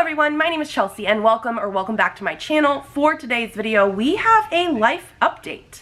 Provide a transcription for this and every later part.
everyone, my name is Chelsea and welcome back to my channel. For today's video, we have a life update.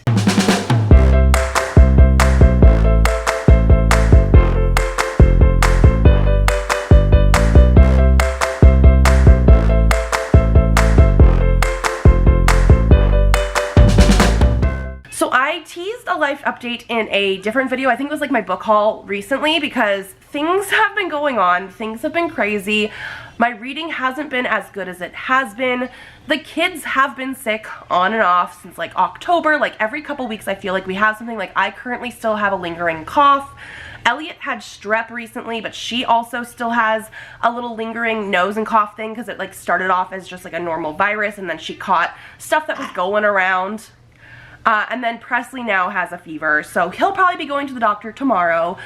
So I teased a life update in a different video. I think it was like my book haul recently because things have been going on. Things have been crazy. My reading hasn't been as good as it has been. The kids have been sick on and off since like October. Like every couple weeks I feel like we have something. Like I currently still have a lingering cough. Elliot had strep recently, but she also still has a little lingering nose and cough thing because it like started off as just like a normal virus and then she caught stuff that was going around. And then Presley now has a fever, so he'll probably be going to the doctor tomorrow.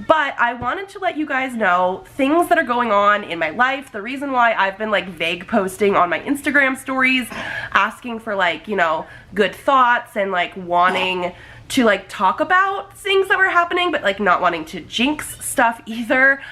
But I wanted to let you guys know things that are going on in my life, the reason why I've been like vague posting on my Instagram stories, asking for like, you know, good thoughts and like wanting to like talk about things that were happening, but like not wanting to jinx stuff either.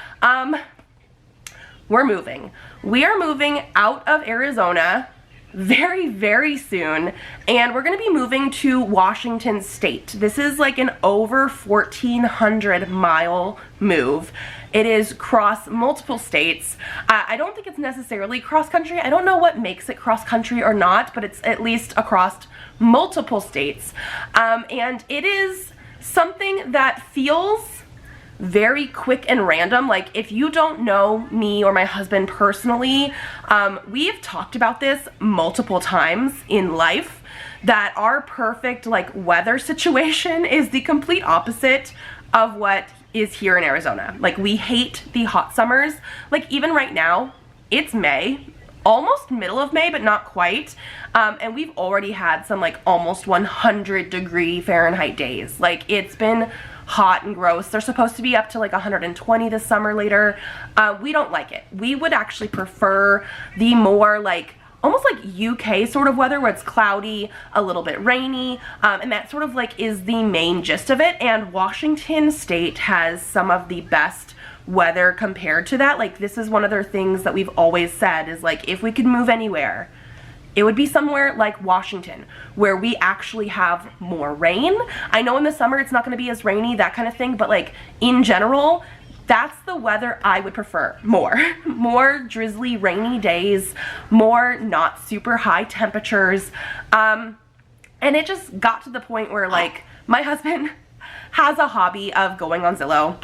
We're moving. We are moving out of Arizona very soon, and we're going to be moving to Washington State. This is like an over 1,400 mile move. It is cross multiple states. I don't think it's necessarily cross country. I don't know what makes it cross country or not, but it's at least across multiple states. And it is something that feels very quick and random. Like if you don't know me or my husband personally, we've talked about this multiple times in life, that our perfect like weather situation is the complete opposite of what is here in Arizona. Like we hate the hot summers. Like even right now, it's May, almost middle of May, but not quite. And we've already had some like almost 100-degree Fahrenheit days. Like it's been hot and gross. They're supposed to be up to like 120 this summer later. We don't like it. We would actually prefer the more like almost like UK sort of weather where it's cloudy, a little bit rainy, and that sort of like is the main gist of it. And Washington State has some of the best weather compared to that. Like this is one of their things that we've always said is like if we could move anywhere, it would be somewhere like Washington, where we actually have more rain. I know in the summer it's not gonna be as rainy, that kind of thing, but like in general, that's the weather I would prefer more. More drizzly, rainy days, more not super high temperatures. And it just got to the point where like my husband has a hobby of going on Zillow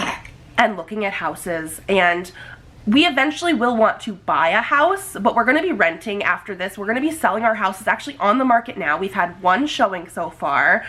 and looking at houses, and we eventually will want to buy a house, but we're going to be renting after this. We're going to be selling our house. It's actually on the market now. We've had one showing so far.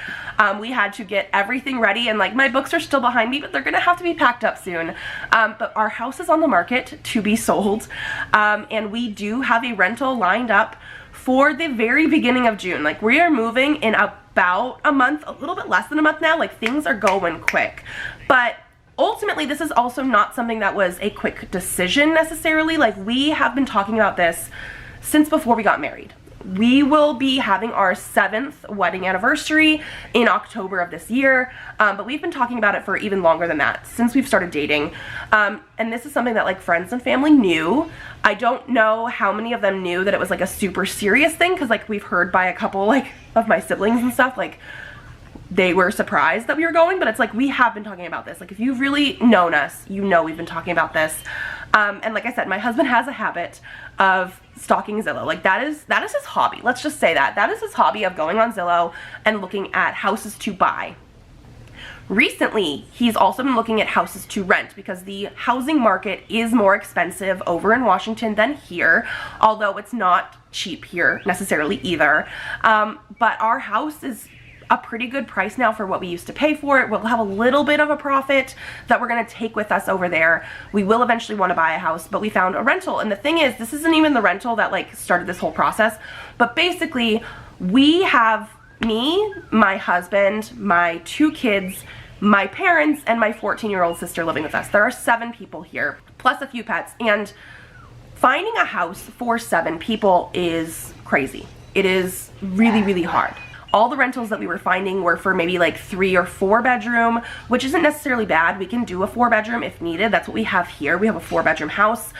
We had to get everything ready, and like my books are still behind me, but they're going to have to be packed up soon. But our house is on the market to be sold, and we do have a rental lined up for the very beginning of June. Like we are moving in about a month, a little bit less than a month now. Like things are going quick, but ultimately, this is also not something that was a quick decision necessarily. Like we have been talking about this since before we got married. We will be having our 7th wedding anniversary in October of this year, but we've been talking about it for even longer than that, since we've started dating. And this is something that like friends and family knew. I don't know how many of them knew that it was like a super serious thing, because like we've heard by a couple like of my siblings and stuff, like they were surprised that we were going, but it's like we have been talking about this. Like if you've really known us, you know we've been talking about this. And like I said, my husband has a habit of stalking Zillow. Like that is his hobby. Let's just say that. That is his hobby, of going on Zillow and looking at houses to buy. Recently, he's also been looking at houses to rent because the housing market is more expensive over in Washington than here, although it's not cheap here necessarily either. But our house is a pretty good price now for what we used to pay for it. We'll have a little bit of a profit that we're going to take with us over there. We will eventually want to buy a house, but we found a rental. And the thing is, this isn't even the rental that like started this whole process, but basically we have me, my husband, my 2 kids, my parents, and my 14-year-old sister living with us. There are 7 people here, plus a few pets, and finding a house for 7 people is crazy. It is really hard. All the rentals that we were finding were for maybe like 3 or 4 bedroom, which isn't necessarily bad. We can do a 4 bedroom if needed. That's what we have here. We have a 4 bedroom house.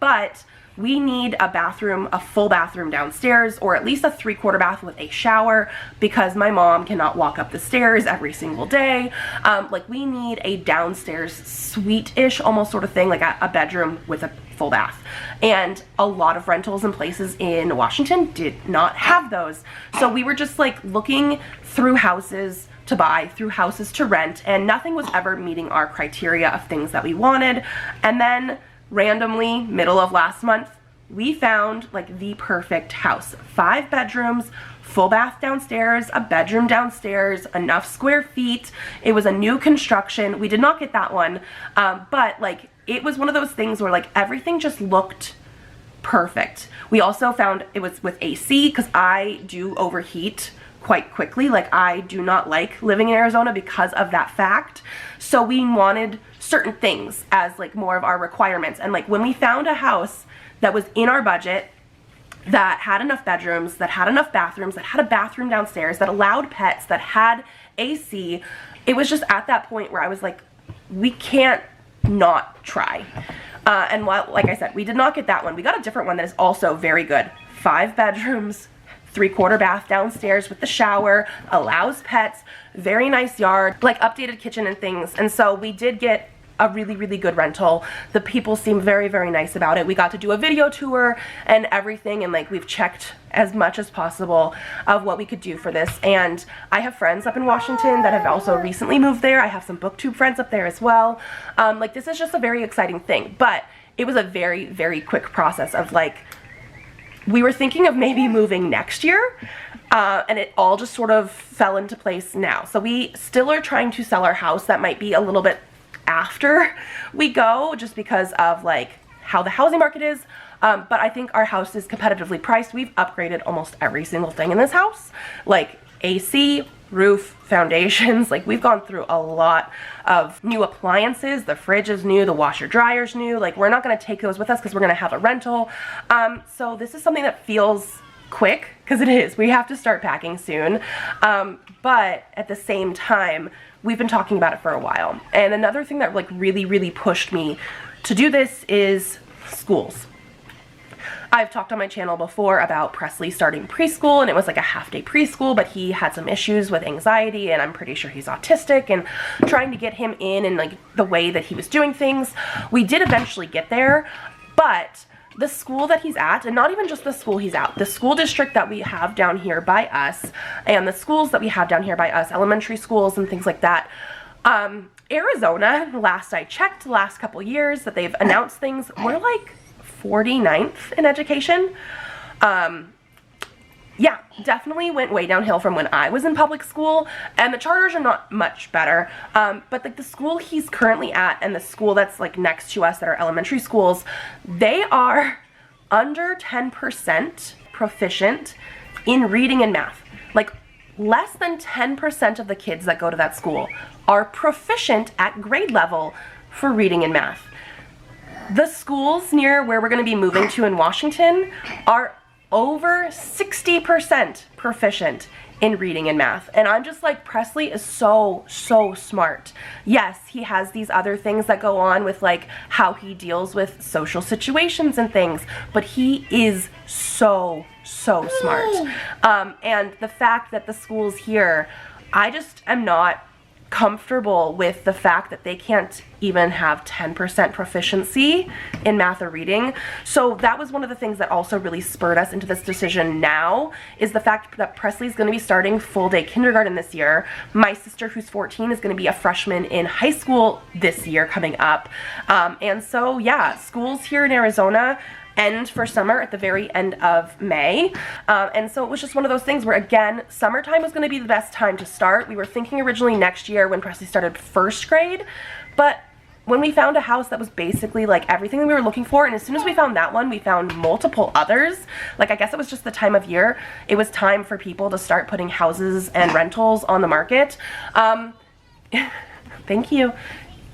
But we need a bathroom, a full bathroom downstairs, or at least a 3/4 bath with a shower, because my mom cannot walk up the stairs every single day. Like, we need a downstairs suite-ish almost sort of thing, like a bedroom with a full bath. And a lot of rentals and places in Washington did not have those. So we were just like looking through houses to buy, through houses to rent, and nothing was ever meeting our criteria of things that we wanted. And then randomly, middle of last month, we found like the perfect house. 5 bedrooms, full bath downstairs, a bedroom downstairs, enough square feet. It was a new construction. We did not get that one, but like, it was one of those things where like everything just looked perfect. We also found it was with AC, because I do overheat quite quickly. Like, I do not like living in Arizona because of that fact. So we wanted certain things as like more of our requirements. And like, when we found a house that was in our budget, that had enough bedrooms, that had enough bathrooms, that had a bathroom downstairs, that allowed pets, that had AC, it was just at that point where I was like, we can't not try. And while, like I said, we did not get that one, we got a different one that is also very good. 5 bedrooms, 3/4 bath downstairs with the shower, allows pets, very nice yard, like updated kitchen and things. And so we did get a really, really good rental. The people seem very, very nice about it. We got to do a video tour and everything, and like, we've checked as much as possible of what we could do for this. And I have friends up in Washington that have also recently moved there. I have some booktube friends up there as well. Like, this is just a very exciting thing, but it was a very, very quick process of like, we were thinking of maybe moving next year, and it all just sort of fell into place now. So we still are trying to sell our house. That might be a little bit after we go, just because of like how the housing market is, but I think our house is competitively priced. We've upgraded almost every single thing in this house, like AC, roof, foundations. Like, we've gone through a lot of new appliances. The fridge is new, the washer dryer's new. Like, we're not going to take those with us because we're going to have a rental. So this is something that feels quick, because it is. We have to start packing soon, but at the same time, we've been talking about it for a while. And another thing that like really, really pushed me to do this is schools. I've talked on my channel before about Presley starting preschool, and it was like a half-day preschool, but he had some issues with anxiety, and I'm pretty sure he's autistic, and trying to get him in like the way that he was doing things. We did eventually get there, but the school that he's at, and not even just the school he's at, the school district that we have down here by us, and the schools that we have down here by us, elementary schools and things like that, Arizona, last I checked, the last couple years that they've announced things, we're like 49th in education. Yeah, definitely went way downhill from when I was in public school, and the charters are not much better, but like the school he's currently at and the school that's like next to us that are elementary schools, they are under 10% proficient in reading and math. Like, less than 10% of the kids that go to that school are proficient at grade level for reading and math. The schools near where we're going to be moving to in Washington are over 60% proficient in reading and math. And I'm just like, Presley is so smart. Yes, he has these other things that go on with like how he deals with social situations and things, but he is so smart. And the fact that the schools here, I just am not comfortable with the fact that they can't even have 10% proficiency in math or reading. So that was one of the things that also really spurred us into this decision now, is the fact that Presley's going to be starting full day kindergarten this year. My sister, who's 14, is going to be a freshman in high school this year coming up. And so yeah, schools here in Arizona end for summer at the very end of May. And so it was just one of those things where, again, summertime was going to be the best time to start. We were thinking originally next year when Presley started first grade, but when we found a house that was basically like everything that we were looking for, and as soon as we found that one, we found multiple others. Like, I guess it was just the time of year. It was time for people to start putting houses and rentals on the market. Thank you.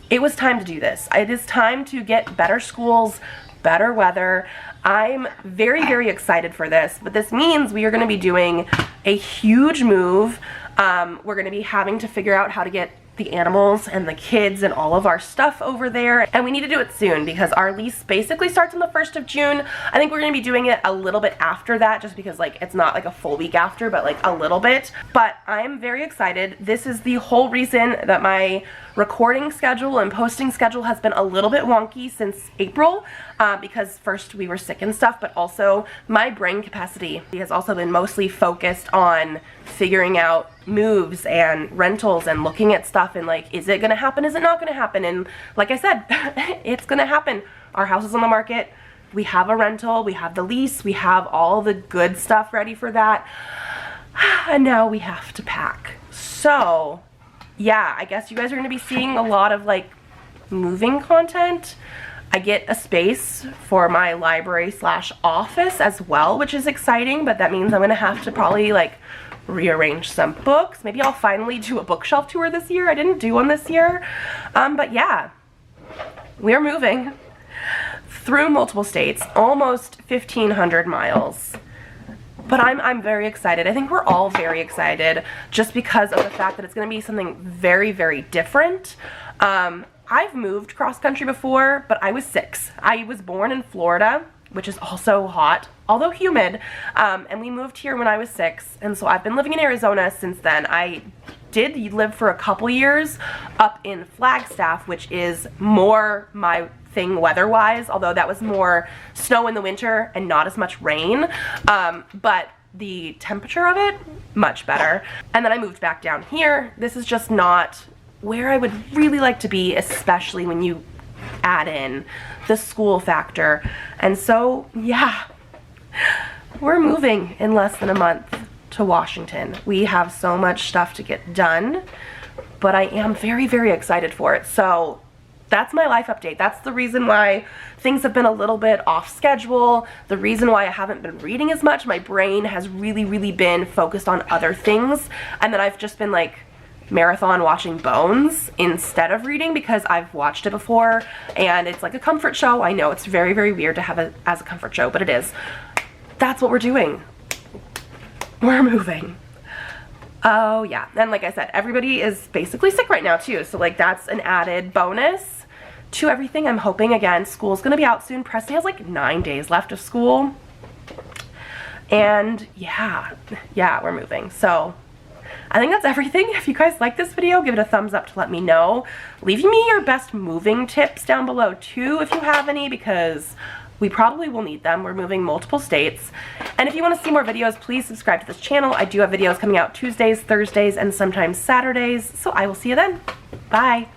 It was time to do this. It is time to get better schools, better weather. I'm very excited for this, but this means we are going to be doing a huge move. We're going to be having to figure out how to get the animals and the kids and all of our stuff over there, and we need to do it soon because our lease basically starts on the 1st of June. I think we're going to be doing it a little bit after that just because like it's not like a full week after, but like a little bit. But I'm very excited. This is the whole reason that my recording schedule and posting schedule has been a little bit wonky since April, because first we were sick and stuff, but also my brain capacity has also been mostly focused on figuring out moves and rentals and looking at stuff and like, is it gonna happen, is it not gonna happen? And like I said, it's gonna happen. Our house is on the market, we have a rental, we have the lease, we have all the good stuff ready for that, and now we have to pack. So yeah, I guess you guys are gonna be seeing a lot of like moving content. I get a space for my library / office as well, which is exciting, but that means I'm gonna have to probably like rearrange some books. Maybe I'll finally do a bookshelf tour this year. I didn't do one this year. But yeah, we're moving through multiple states, almost 1,500 miles. But I'm very excited. I think we're all very excited just because of the fact that it's going to be something very, very different. I've moved cross country before, but I was 6. I was born in Florida, which is also hot, although humid, and we moved here when I was 6, and so I've been living in Arizona since then. I did live for a couple years up in Flagstaff, which is more my thing weather-wise, although that was more snow in the winter and not as much rain, but the temperature of it, much better. And then I moved back down here. This is just not where I would really like to be, especially when you add in the school factor. And so yeah, we're moving in less than a month to Washington. We have so much stuff to get done, but I am very, very excited for it. So that's my life update. That's the reason why things have been a little bit off schedule, the reason why I haven't been reading as much. My brain has really, really been focused on other things, and then I've just been like marathon watching Bones instead of reading because I've watched it before and it's like a comfort show. I know it's very, very weird to have it as a comfort show, but it is. That's what we're doing. We're moving. Oh yeah, and like I said, everybody is basically sick right now too, so like that's an added bonus to everything. I'm hoping, again, school's gonna be out soon. Presley has like 9 days left of school, and yeah, we're moving. So I think that's everything. If you guys like this video, give it a thumbs up to let me know. Leave me your best moving tips down below too if you have any, because we probably will need them. We're moving multiple states. And if you want to see more videos, please subscribe to this channel. I do have videos coming out Tuesdays, Thursdays, and sometimes Saturdays. So I will see you then. Bye.